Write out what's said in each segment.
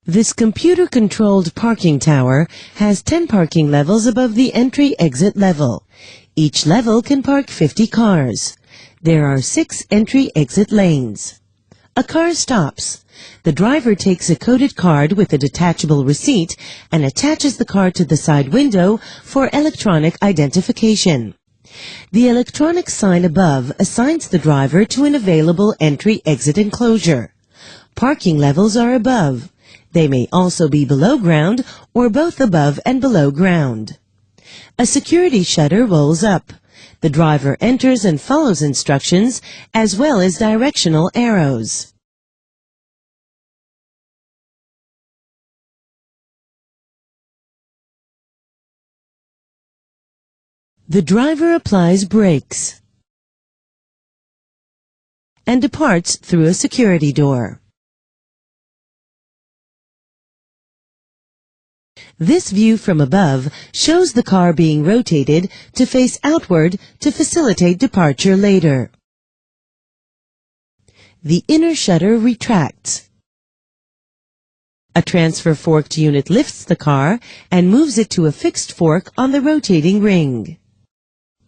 This computer-controlled parking tower has 10 parking levels above the entry-exit level. Each level can park 50 cars. There are 6 entry-exit lanes. A car stops. The driver takes a coded card with a detachable receipt and attaches the card to the side window for electronic identification. The electronic sign above assigns the driver to an available entry-exit enclosure. Parking levels are above. They may also be below ground or both above and below ground. A security shutter rolls up. The driver enters and follows instructions as well as directional arrows. The driver applies brakes and departs through a security door. This view from above shows the car being rotated to face outward to facilitate departure later. The inner shutter retracts. A transfer forked unit lifts the car and moves it to a fixed fork on the rotating ring.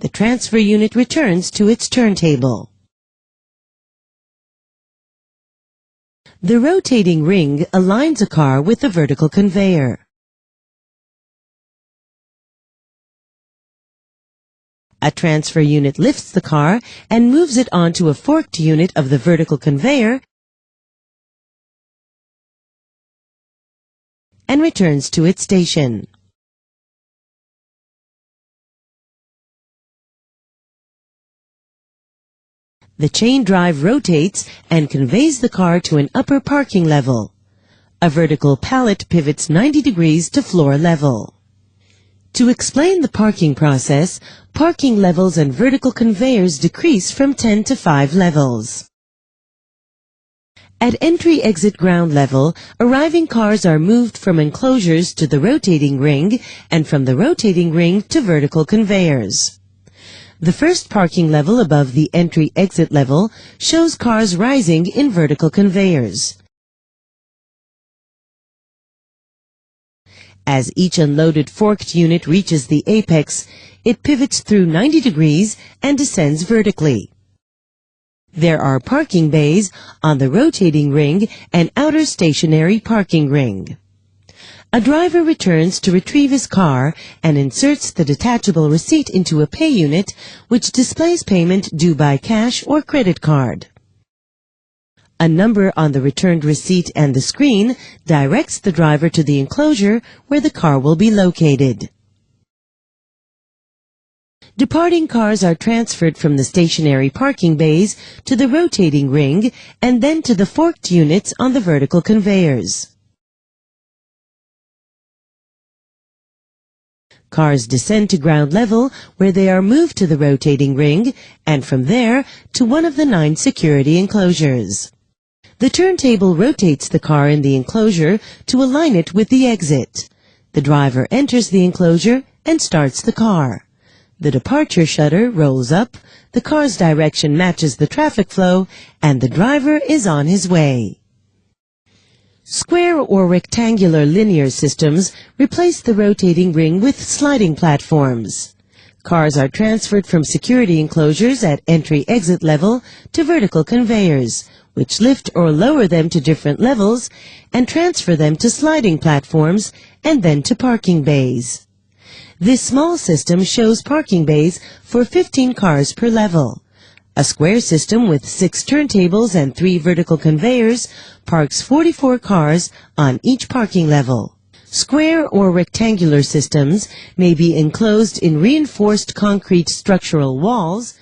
The transfer unit returns to its turntable. The rotating ring aligns a car with the vertical conveyor. A transfer unit lifts the car and moves it onto a forked unit of the vertical conveyor and returns to its station. The chain drive rotates and conveys the car to an upper parking level. A vertical pallet pivots 90 degrees to floor level. To explain the parking process, parking levels and vertical conveyors decrease from 10 to 5 levels. At entry-exit ground level, arriving cars are moved from enclosures to the rotating ring and from the rotating ring to vertical conveyors. The first parking level above the entry-exit level shows cars rising in vertical conveyors. As each unloaded forked unit reaches the apex, it pivots through 90 degrees and descends vertically. There are parking bays on the rotating ring and outer stationary parking ring. A driver returns to retrieve his car and inserts the detachable receipt into a pay unit, which displays payment due by cash or credit card. A number on the returned receipt and the screen directs the driver to the enclosure where the car will be located. Departing cars are transferred from the stationary parking bays to the rotating ring and then to the forked units on the vertical conveyors. Cars descend to ground level where they are moved to the rotating ring and from there to one of the 9 security enclosures. The turntable rotates the car in the enclosure to align it with the exit. The driver enters the enclosure and starts the car. The departure shutter rolls up, the car's direction matches the traffic flow, and the driver is on his way. Square or rectangular linear systems replace the rotating ring with sliding platforms. Cars are transferred from security enclosures at entry-exit level to vertical conveyors, which lift or lower them to different levels and transfer them to sliding platforms and then to parking bays. This small system shows parking bays for 15 cars per level. A square system with 6 turntables and 3 vertical conveyors parks 44 cars on each parking level. Square or rectangular systems may be enclosed in reinforced concrete structural walls